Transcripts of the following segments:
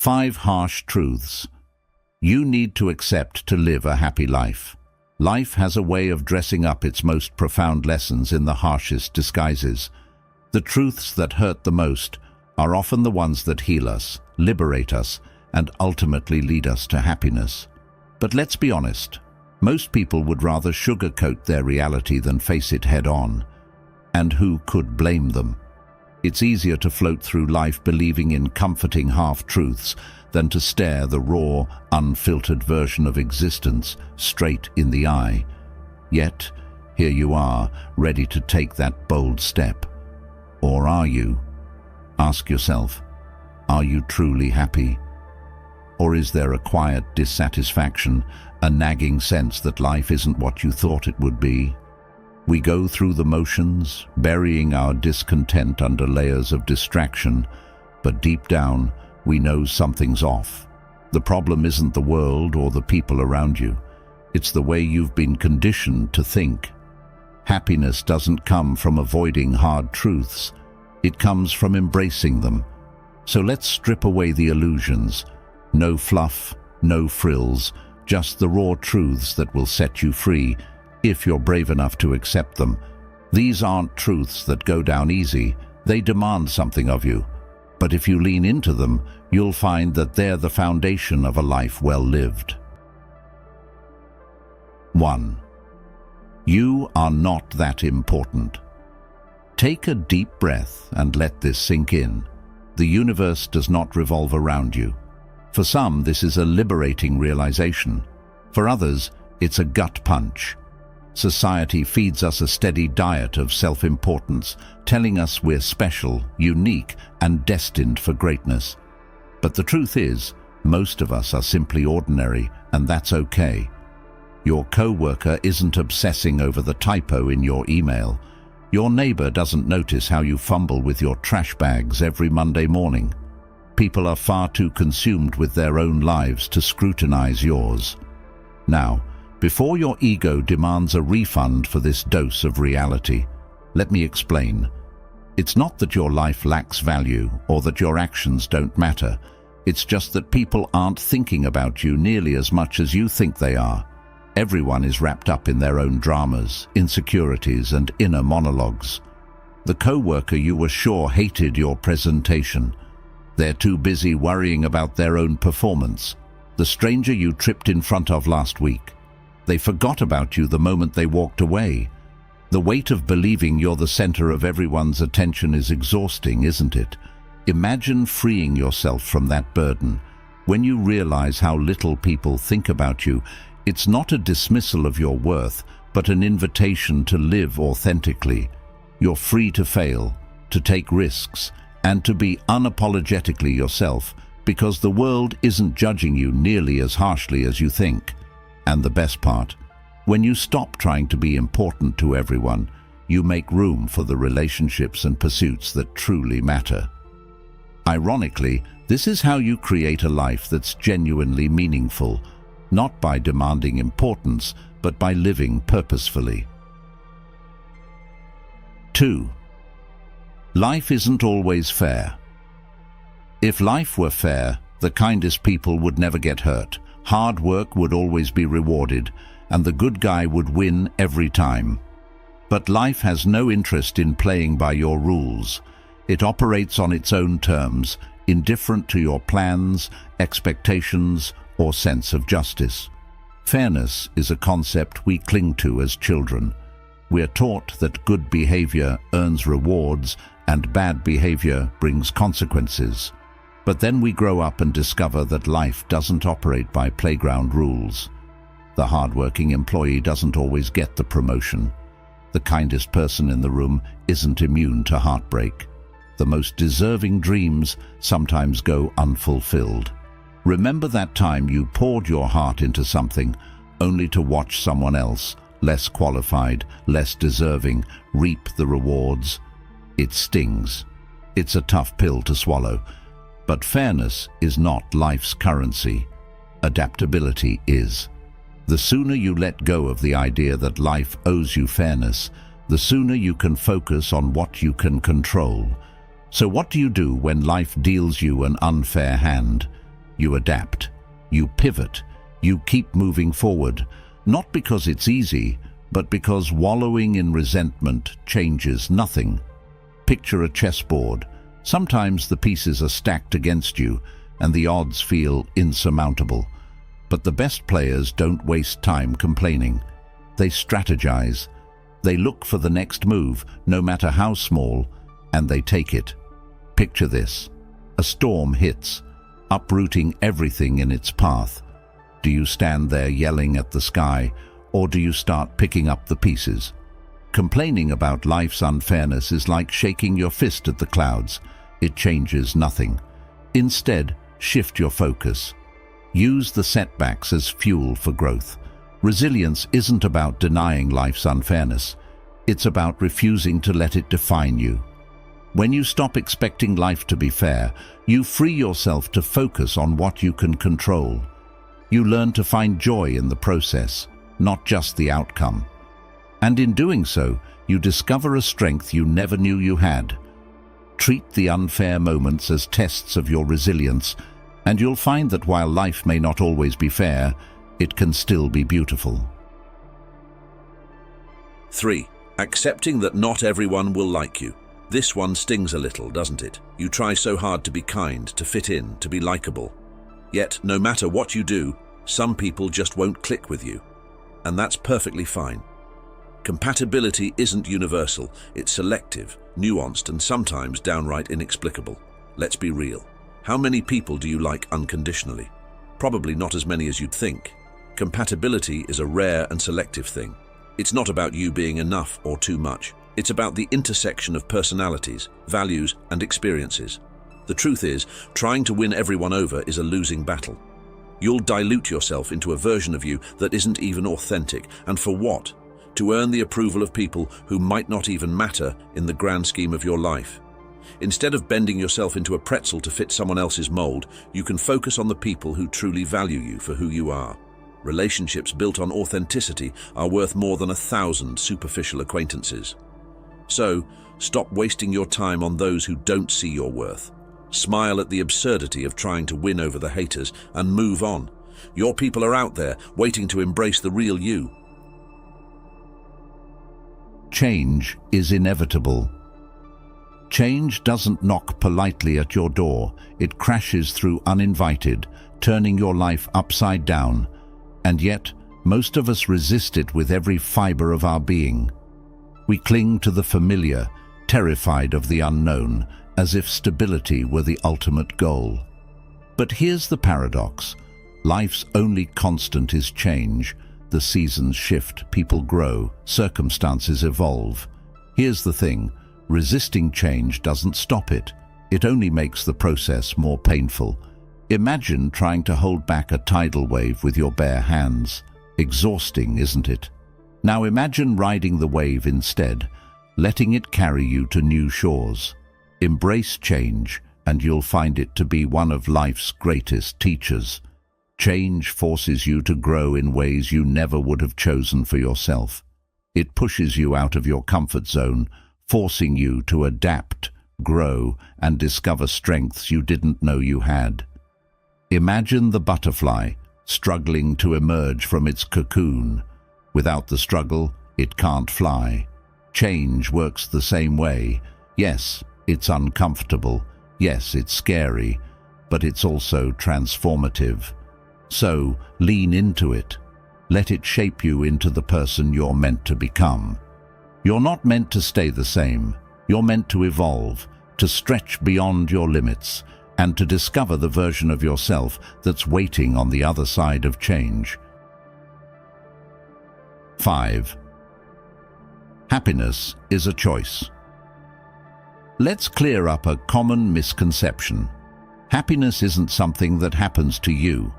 5 harsh truths you need to accept to live a happy life. Life has a way of dressing up its most profound lessons in the harshest disguises. The truths that hurt the most are often the ones that heal us, liberate us, and ultimately lead us to happiness. But let's be honest, most people would rather sugarcoat their reality than face it head-on. And who could blame them? It's easier to float through life believing in comforting half-truths than to stare the raw, unfiltered version of existence straight in the eye. Yet, here you are, ready to take that bold step. Or are you? Ask yourself, are you truly happy? Or is there a quiet dissatisfaction, a nagging sense that life isn't what you thought it would be? We go through the motions, burying our discontent under layers of distraction, but deep down, we know something's off. The problem isn't the world or the people around you. It's the way you've been conditioned to think. Happiness doesn't come from avoiding hard truths. It comes from embracing them. So let's strip away the illusions. No fluff, no frills, just the raw truths that will set you free, if you're brave enough to accept them. These aren't truths that go down easy. They demand something of you. But if you lean into them, you'll find that they're the foundation of a life well lived. 1. You are not that important. Take a deep breath and let this sink in. The universe does not revolve around you. For some, this is a liberating realization. For others, it's a gut punch. Society feeds us a steady diet of self-importance, telling us we're special, unique, and destined for greatness. But the truth is, most of us are simply ordinary, and that's okay. Your co-worker isn't obsessing over the typo in your email. Your neighbor doesn't notice how you fumble with your trash bags every Monday morning. People are far too consumed with their own lives to scrutinize yours. Now, before your ego demands a refund for this dose of reality, let me explain. It's not that your life lacks value or that your actions don't matter. It's just that people aren't thinking about you nearly as much as you think they are. Everyone is wrapped up in their own dramas, insecurities, and inner monologues. The co-worker you were sure hated your presentation. They're too busy worrying about their own performance. The stranger you tripped in front of last week. They forgot about you the moment they walked away. The weight of believing you're the center of everyone's attention is exhausting, isn't it? Imagine freeing yourself from that burden. When you realize how little people think about you, it's not a dismissal of your worth, but an invitation to live authentically. You're free to fail, to take risks, and to be unapologetically yourself, because the world isn't judging you nearly as harshly as you think. And the best part, when you stop trying to be important to everyone, you make room for the relationships and pursuits that truly matter. Ironically, this is how you create a life that's genuinely meaningful, not by demanding importance, but by living purposefully. 2. Life isn't always fair. If life were fair, the kindest people would never get hurt. Hard work would always be rewarded, and the good guy would win every time. But life has no interest in playing by your rules. It operates on its own terms, indifferent to your plans, expectations, or sense of justice. Fairness is a concept we cling to as children. We're taught that good behavior earns rewards and bad behavior brings consequences. But then we grow up and discover that life doesn't operate by playground rules. The hardworking employee doesn't always get the promotion. The kindest person in the room isn't immune to heartbreak. The most deserving dreams sometimes go unfulfilled. Remember that time you poured your heart into something, only to watch someone else, less qualified, less deserving, reap the rewards? It stings. It's a tough pill to swallow. But fairness is not life's currency. Adaptability is. The sooner you let go of the idea that life owes you fairness, the sooner you can focus on what you can control. So what do you do when life deals you an unfair hand? you adapt, you pivot, you keep moving forward, not because it's easy, but because wallowing in resentment changes nothing. Picture a chessboard. Sometimes the pieces are stacked against you, and the odds feel insurmountable. But the best players don't waste time complaining. They strategize. They look for the next move, no matter how small, and they take it. Picture this. A storm hits, uprooting everything in its path. Do you stand there yelling at the sky, or do you start picking up the pieces? Complaining about life's unfairness is like shaking your fist at the clouds. It changes nothing. Instead, shift your focus. Use the setbacks as fuel for growth. Resilience isn't about denying life's unfairness. It's about refusing to let it define you. When you stop expecting life to be fair, you free yourself to focus on what you can control. You learn to find joy in the process, not just the outcome. And in doing so, you discover a strength you never knew you had. Treat the unfair moments as tests of your resilience, and you'll find that while life may not always be fair, it can still be beautiful. 3. Accepting that not everyone will like you. This one stings a little, doesn't it? You try so hard to be kind, to fit in, to be likable. Yet, no matter what you do, some people just won't click with you. And that's perfectly fine. Compatibility isn't universal, it's selective, nuanced, and sometimes downright inexplicable. Let's be real. How many people do you like unconditionally? Probably not as many as you'd think. Compatibility is a rare and selective thing. It's not about you being enough or too much. It's about the intersection of personalities, values, and experiences. The truth is, trying to win everyone over is a losing battle. You'll dilute yourself into a version of you that isn't even authentic. And for what? To earn the approval of people who might not even matter in the grand scheme of your life. Instead of bending yourself into a pretzel to fit someone else's mold, you can focus on the people who truly value you for who you are. Relationships built on authenticity are worth more than 1,000 superficial acquaintances. So, stop wasting your time on those who don't see your worth. Smile at the absurdity of trying to win over the haters and move on. Your people are out there waiting to embrace the real you. Change is inevitable. Change doesn't knock politely at your door. It crashes through uninvited, turning your life upside down. And yet, most of us resist it with every fiber of our being. We cling to the familiar, terrified of the unknown, as if stability were the ultimate goal. But here's the paradox. Life's only constant is change. The seasons shift, people grow, circumstances evolve. Here's the thing, resisting change doesn't stop it. It only makes the process more painful. Imagine trying to hold back a tidal wave with your bare hands. Exhausting, isn't it? Now imagine riding the wave instead, letting it carry you to new shores. Embrace change, and you'll find it to be one of life's greatest teachers. Change forces you to grow in ways you never would have chosen for yourself. It pushes you out of your comfort zone, forcing you to adapt, grow, and discover strengths you didn't know you had. Imagine the butterfly struggling to emerge from its cocoon. Without the struggle, it can't fly. Change works the same way. Yes, it's uncomfortable. Yes, it's scary, but it's also transformative. So, lean into it. Let it shape you into the person you're meant to become. You're not meant to stay the same. You're meant to evolve, to stretch beyond your limits, and to discover the version of yourself that's waiting on the other side of change. 5. Happiness is a choice. Let's clear up a common misconception. Happiness isn't something that happens to you.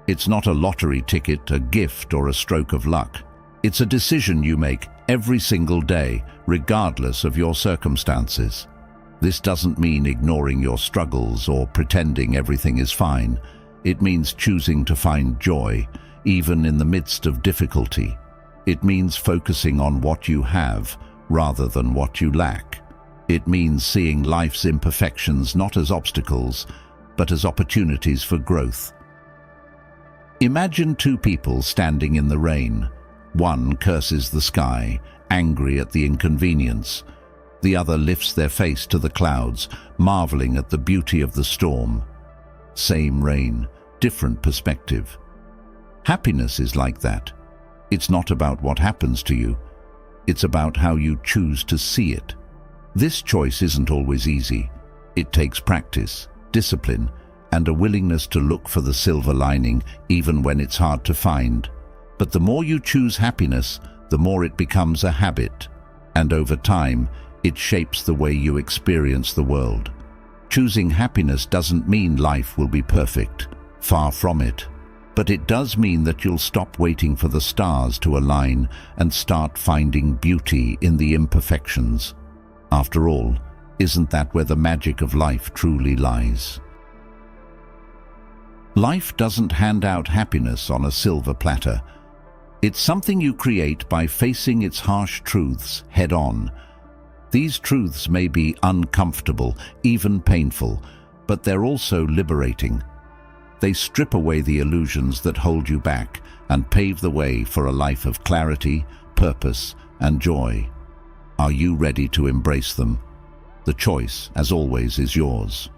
It's not a lottery ticket, a gift, or a stroke of luck. It's a decision you make every single day, regardless of your circumstances. This doesn't mean ignoring your struggles or pretending everything is fine. It means choosing to find joy, even in the midst of difficulty. It means focusing on what you have, rather than what you lack. It means seeing life's imperfections not as obstacles, but as opportunities for growth. Imagine two people standing in the rain. One curses the sky, angry at the inconvenience. The other lifts their face to the clouds, marveling at the beauty of the storm. Same rain, different perspective. Happiness is like that. It's not about what happens to you. It's about how you choose to see it. This choice isn't always easy. It takes practice, discipline, and a willingness to look for the silver lining even when it's hard to find. But the more you choose happiness, the more it becomes a habit. And over time, it shapes the way you experience the world. Choosing happiness doesn't mean life will be perfect. Far from it. But it does mean that you'll stop waiting for the stars to align and start finding beauty in the imperfections. After all, isn't that where the magic of life truly lies? Life doesn't hand out happiness on a silver platter. It's something you create by facing its harsh truths head-on. These truths may be uncomfortable, even painful, but they're also liberating. They strip away the illusions that hold you back and pave the way for a life of clarity, purpose, and joy. Are you ready to embrace them? The choice, as always, is yours.